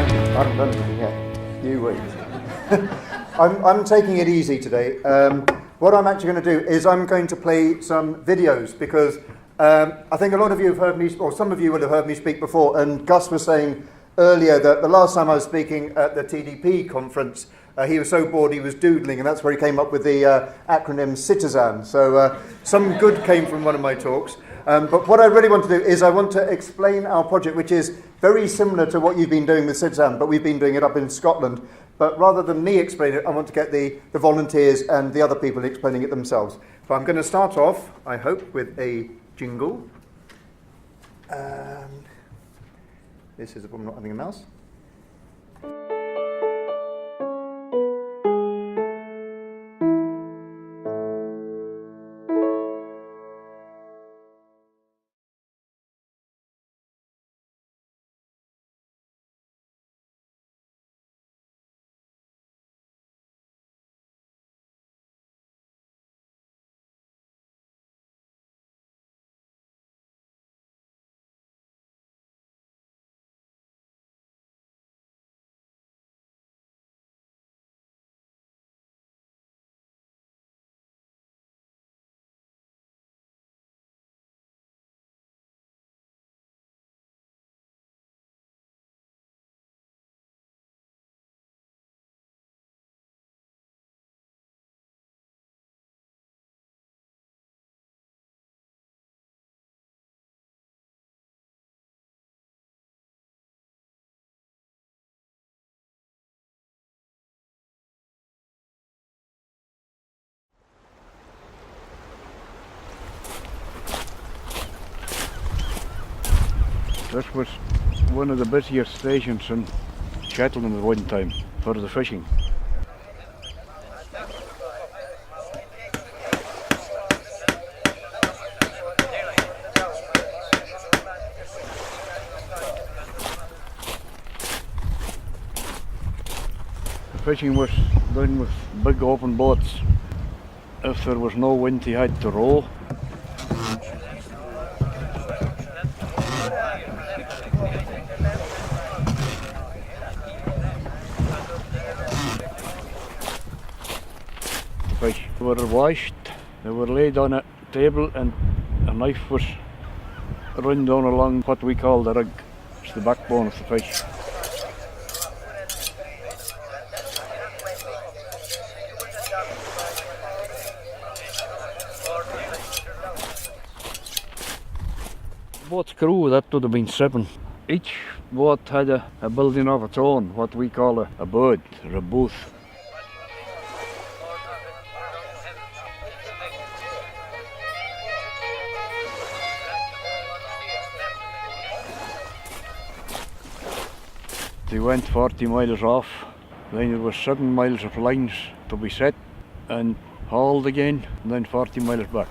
I haven't done anything yet. You wait. I'm taking it easy today. What I'm actually going to do is I'm going to play some videos because I think a lot of you have heard me, or some of you will have heard me speak before, and Gus was saying earlier that the last time I was speaking at the TDP conference, he was so bored he was doodling, and that's where he came up with the acronym Citizen. So some good came from one of my talks. But what I really want to do is I want to explain our project, which is very similar to what you've been doing with Citizen, but we've been doing it up in Scotland. But rather than me explain it, I want to get the volunteers and the other people explaining it themselves. So I'm going to start off, I hope, with a jingle. This is a problem not having a mouse. This was one of the busiest stations in Shetland at one time for the fishing. The fishing was done with big open boats. If there was no wind, you had to row. Fish were washed, they were laid on a table and a knife was run down along what we call the rug. It's the backbone of the fish. Boat's crew, that would have been 7. Each boat had a building of its own, what we call a bird or a booth. They went 40 miles off, then there was 7 miles of lines to be set and hauled again, and then 40 miles back.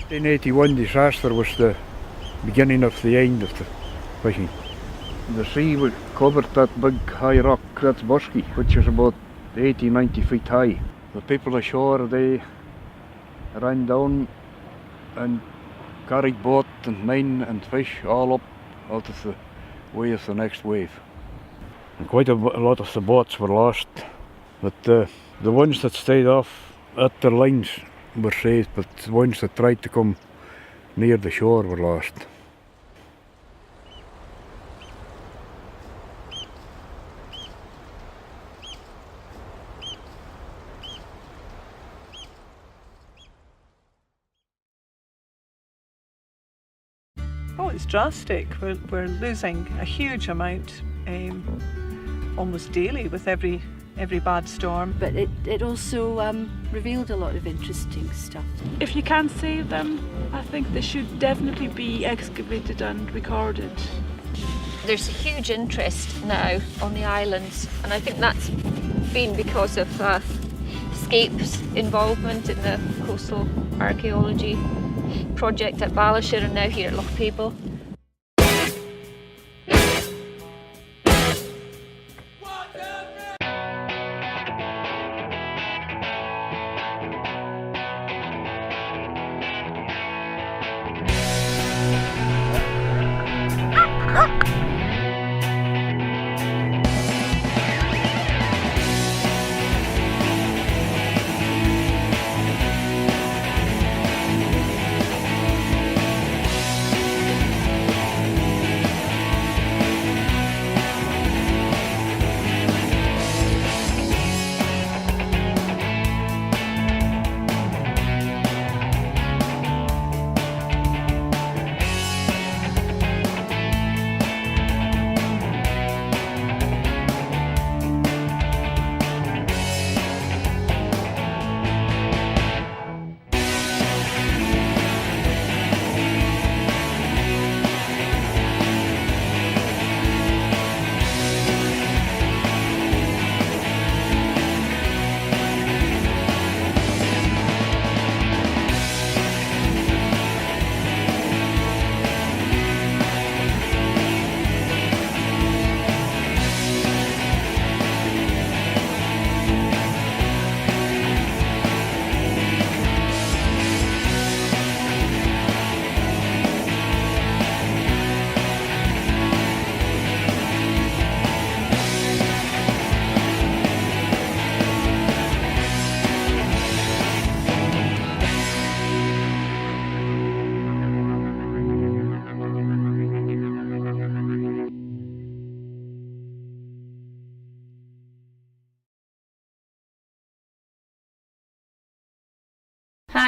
The 1881 disaster was the beginning of the end of the fishing. The sea was covered that big high rock, that's Busky, which is about 80-90 feet high. The people ashore, they ran down and carried boat and men and fish all up out of the way of the next wave. And quite a lot of the boats were lost, but the ones that stayed off at the lines were saved, but the ones that tried to come near the shore were lost. Oh, it's drastic. We're losing a huge amount almost daily with every bad storm. But it also revealed a lot of interesting stuff. If you can't save them, I think they should definitely be excavated and recorded. There's a huge interest now on the islands, and I think that's been because of SCAPE's involvement in the coastal archaeology project at Balashir and now here at Lochpable.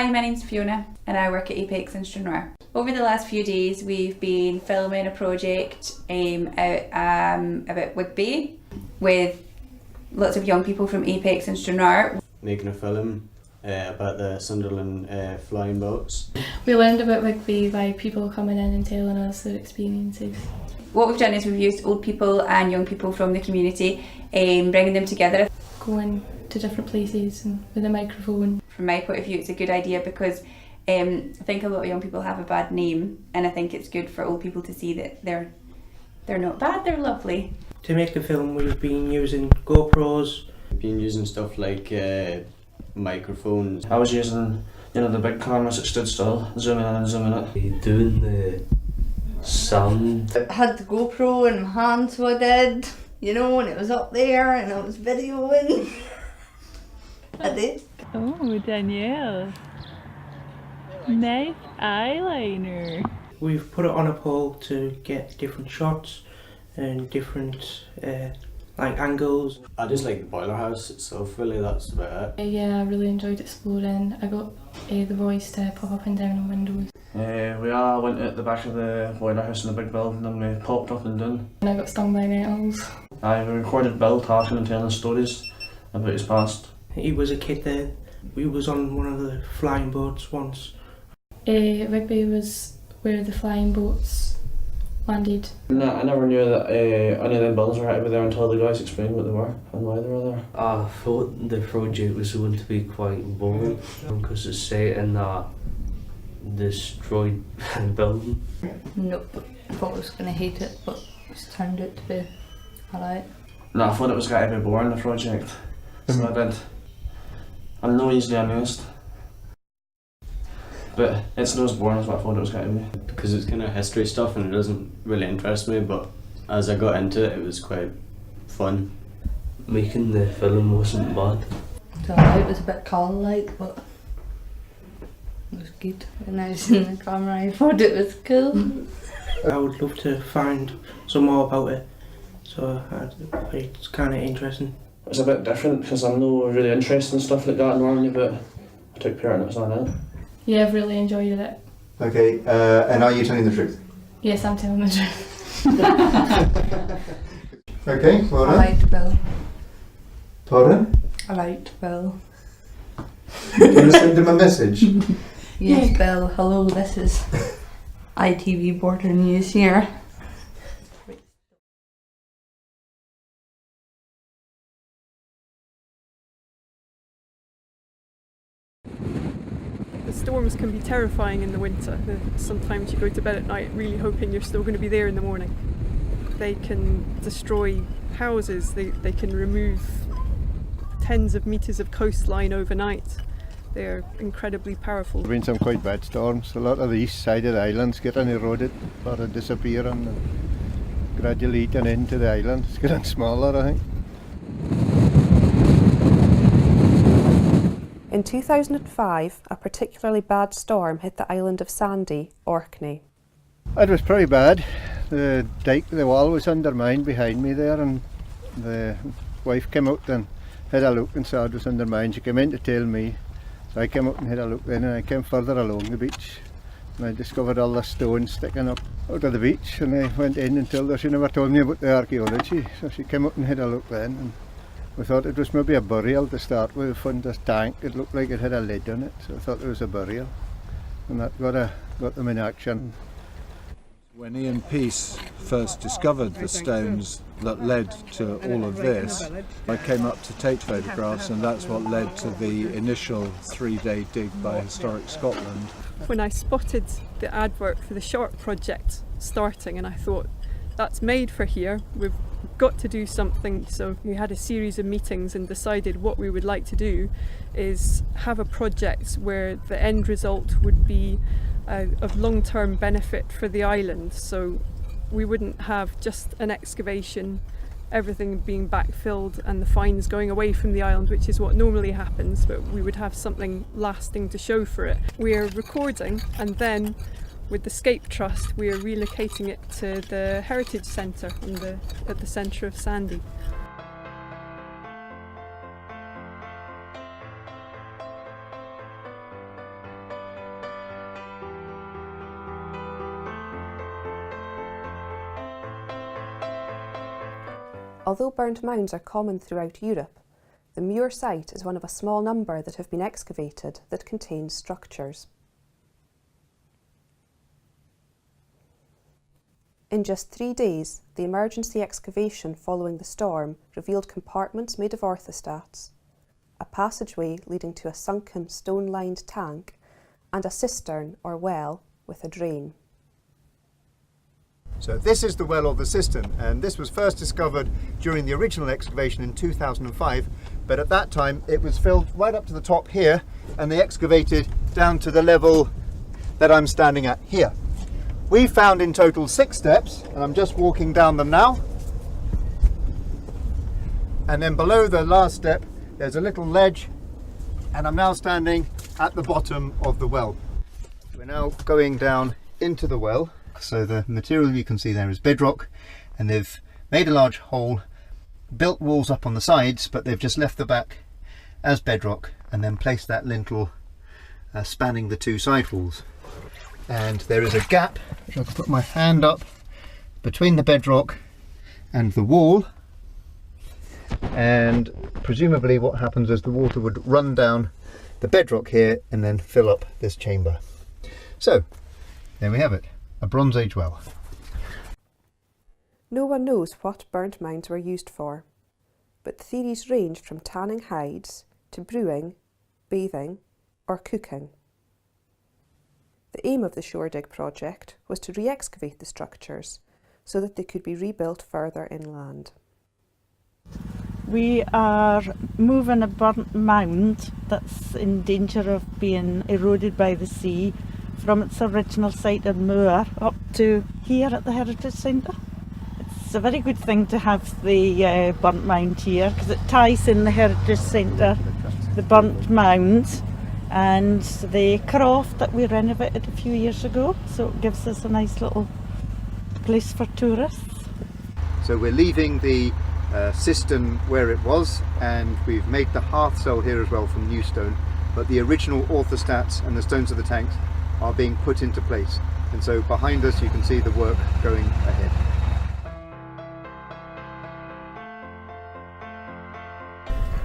Hi, my name's Fiona and I work at Apex in Stranraer. Over the last few days we've been filming a project out about Whigby with lots of young people from Apex in Stranraer. Making a film about the Sunderland flying boats. We learned about Whigby by people coming in and telling us their experiences. What we've done is we've used old people and young people from the community, bringing them together. Going to different places and with a microphone. From my point of view, it's a good idea because I think a lot of young people have a bad name, and I think it's good for old people to see that they're not bad, they're lovely. To make the film, we've been using GoPros. We've been using stuff like microphones. I was using, the big cameras that stood still, zooming in and zooming out. Doing the sound. I had the GoPro in my hand, so I did, and it was up there and I was videoing. I did. Oh, Danielle. Nice eyeliner. We've put it on a pole to get different shots and different angles. I just like the boiler house itself, really, that's about it. Yeah, I really enjoyed exploring. I got the voice to pop up and down on windows. We all went at the back of the boiler house in the big building and we popped up and down. And I got stung by nettles. I recorded Bill talking and telling stories about his past. He was a kid there. We was on one of the flying boats once. Whigby was where the flying boats landed. No, I never knew that any of them buildings were happy there until the guys explained what they were and why they were there. I thought the project was going to be quite boring because it's set in a destroyed building. Nope, I thought I was going to hate it, but it's turned out to be alright. No, I thought it was going to be boring, the project. So I did. I'm not easily amused. But it's not as boring as what I thought it was going to be. Because it's kind of history stuff and it doesn't really interest me, but as I got into it, it was quite fun. Making the film wasn't bad. So it was a bit colour-like, but it was good. When I was in the camera, I thought it was cool. I would love to find some more about it, so it's kind of interesting. It's a bit different because I'm not really interested in stuff like that normally, but I took part in it, so I know. Yeah, I've really enjoyed it. Okay, and are you telling the truth? Yes, I'm telling the truth. Okay, well done. I liked Bill. Pardon? I liked Bill. Do you want to send him a message? Yes, Bill, hello, this is ITV Border News here. Storms can be terrifying in the winter. Sometimes you go to bed at night really hoping you're still going to be there in the morning. They can destroy houses, they can remove tens of metres of coastline overnight. They're incredibly powerful. There have been some quite bad storms. A lot of the east side of the island's getting eroded or disappearing and gradually eating into the island. It's getting smaller, I think. In 2005, a particularly bad storm hit the island of Sandy, Orkney. It was pretty bad. The wall was undermined behind me there, and the wife came out and had a look and saw it was undermined. She came in to tell me, so I came out and had a look then, and I came further along the beach and I discovered all the stones sticking up out of the beach, and I went in and told her. She never told me about the archaeology, so she came out and had a look then. And we thought it was maybe a burial to start with. We found this tank, it looked like it had a lid on it, so I thought it was a burial, and that got them in action. When Ian Peace first discovered the stones that led to all of this, I came up to take photographs, and that's what led to the initial 3-day dig by Historic Scotland. When I spotted the advert for the short project starting, and I thought, that's made for here, we've got to do something. So we had a series of meetings and decided what we would like to do is have a project where the end result would be of long-term benefit for the island. So we wouldn't have just an excavation, everything being backfilled and the finds going away from the island, which is what normally happens, but we would have something lasting to show for it. We're recording, and then with the SCAPE Trust we are relocating it to the Heritage Centre at the centre of Sandy. Although burnt mounds are common throughout Europe, the Muir site is one of a small number that have been excavated that contains structures. In just 3 days, the emergency excavation following the storm revealed compartments made of orthostats, a passageway leading to a sunken stone-lined tank, and a cistern or well with a drain. So this is the well or the cistern, and this was first discovered during the original excavation in 2005, but at that time it was filled right up to the top here, and they excavated down to the level that I'm standing at here. We found in total 6 steps, and I'm just walking down them now. And then below the last step there's a little ledge, and I'm now standing at the bottom of the well. We're now going down into the well. So the material you can see there is bedrock, and they've made a large hole, built walls up on the sides, but they've just left the back as bedrock and then placed that lintel spanning the 2 side walls. And there is a gap, which I can put my hand up, between the bedrock and the wall, and presumably what happens is the water would run down the bedrock here and then fill up this chamber. So there we have it. A Bronze Age well. No one knows what burnt mounds were used for, but theories range from tanning hides to brewing, bathing or cooking. The aim of the Shore Dig project was to re-excavate the structures so that they could be rebuilt further inland. We are moving a burnt mound that's in danger of being eroded by the sea from its original site in Moor up to here at the Heritage Centre. It's a very good thing to have the burnt mound here because it ties in the Heritage Centre, the burnt mound and the croft that we renovated a few years ago, so it gives us a nice little place for tourists. So we're leaving the cistern where it was, and we've made the hearth cell here as well from new stone, but the original orthostats and the stones of the tanks are being put into place, and so behind us you can see the work going ahead.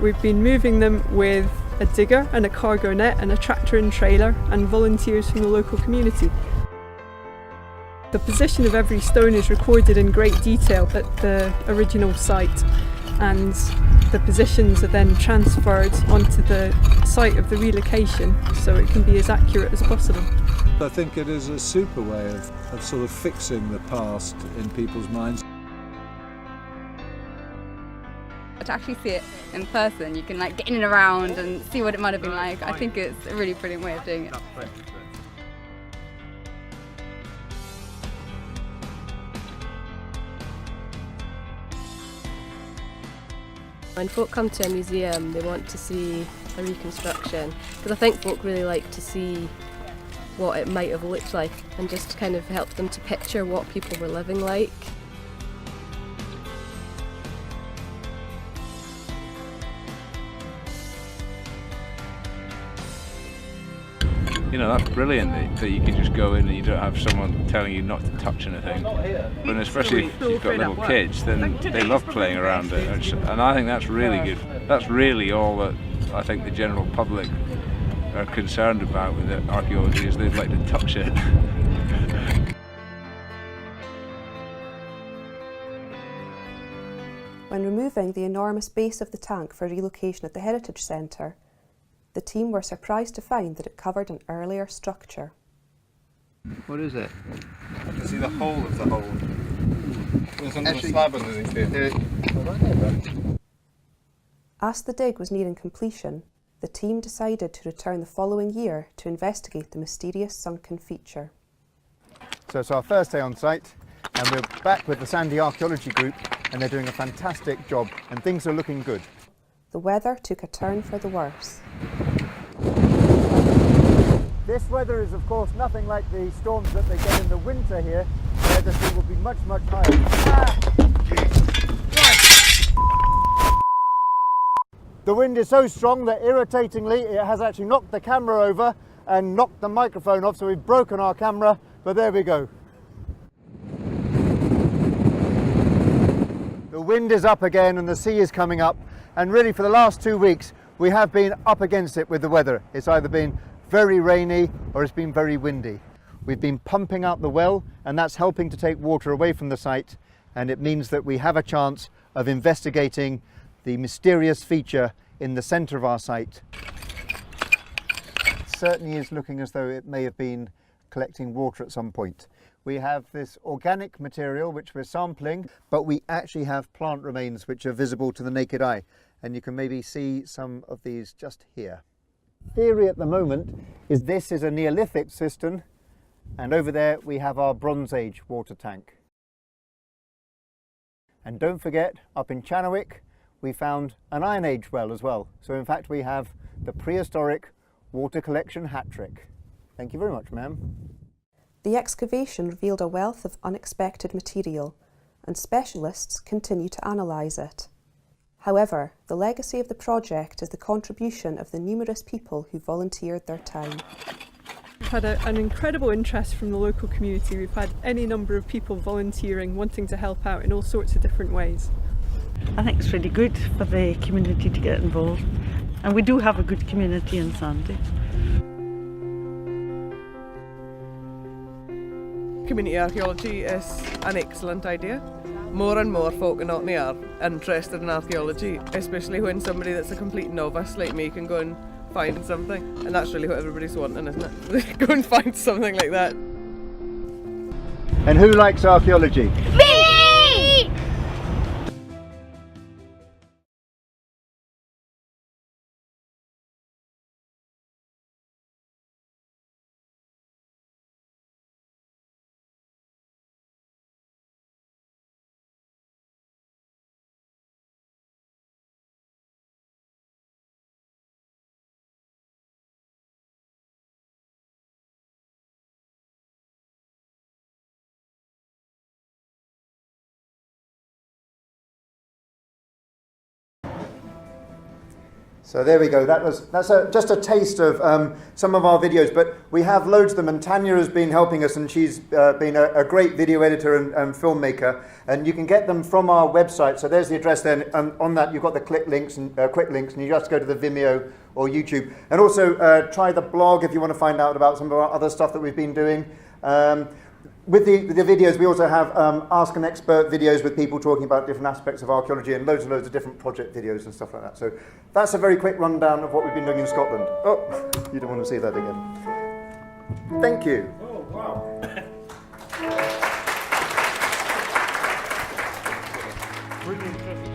We've been moving them with a digger and a cargo net and a tractor and trailer and volunteers from the local community. The position of every stone is recorded in great detail at the original site, and the positions are then transferred onto the site of the relocation so it can be as accurate as possible. I think it is a super way of sort of fixing the past in people's minds. To actually see it in person, you can like get in and around and see what it might have been like. I think it's a really brilliant way of doing it. When folk come to a museum, they want to see a reconstruction, because I think folk really like to see what it might have looked like and just kind of help them to picture what people were living like. You know, that's brilliant that you can just go in and you don't have someone telling you not to touch anything. But especially if you've got little kids, then they love playing around it. And I think that's really good. That's really all that I think the general public are concerned about with archaeology, is they'd like to touch it. When removing the enormous base of the tank for relocation at the Heritage Centre, the team were surprised to find that it covered an earlier structure. What is it? I can see the whole of the hole. There's another slab underneath here. As the dig was nearing completion, the team decided to return the following year to investigate the mysterious sunken feature. So it's our first day on site, and we're back with the Sandy Archaeology group, and they're doing a fantastic job, and things are looking good. The weather took a turn for the worse. This weather is of course nothing like the storms that they get in the winter here, where the sea will be much, much higher. The wind is so strong that irritatingly it has actually knocked the camera over and knocked the microphone off, so we've broken our camera, but there we go. The The wind is up again and the sea is coming up, and really for the last 2 weeks we have been up against it with the weather. It's either been very rainy or it's been very windy. We've been pumping out the well, and that's helping to take water away from the site, and it means that we have a chance of investigating the mysterious feature in the centre of our site. It certainly is looking as though it may have been collecting water at some point. We have this organic material which we're sampling, but we actually have plant remains which are visible to the naked eye, and you can maybe see some of these just here. Theory at the moment is this is a Neolithic cistern, and over there we have our Bronze Age water tank. And don't forget, up in Channelwick we found an Iron Age well as well. So in fact we have the prehistoric water collection hat trick. Thank you very much, ma'am. The excavation revealed a wealth of unexpected material, and specialists continue to analyse it. However, the legacy of the project is the contribution of the numerous people who volunteered their time. We've had an incredible interest from the local community. We've had any number of people volunteering, wanting to help out in all sorts of different ways. I think it's really good for the community to get involved, and we do have a good community in Sandy. Community archaeology is an excellent idea. More and more folk in Orkney are interested in archaeology, especially when somebody that's a complete novice like me can go and find something. And that's really what everybody's wanting, isn't it? Go and find something like that. And who likes archaeology? Me! So there we go. That's just a taste of some of our videos, but we have loads of them, and Tanya has been helping us, and she's been a great video editor and filmmaker, and you can get them from our website. So there's the address there, and on that you've got the quick links, and you just go to the Vimeo or YouTube. And also try the blog if you want to find out about some of our other stuff that we've been doing. With the videos, we also have Ask an Expert videos with people talking about different aspects of archaeology, and loads of different project videos and stuff like that. So that's a very quick rundown of what we've been doing in Scotland. Oh, you don't want to see that again. Thank you. Oh, wow. Really interesting.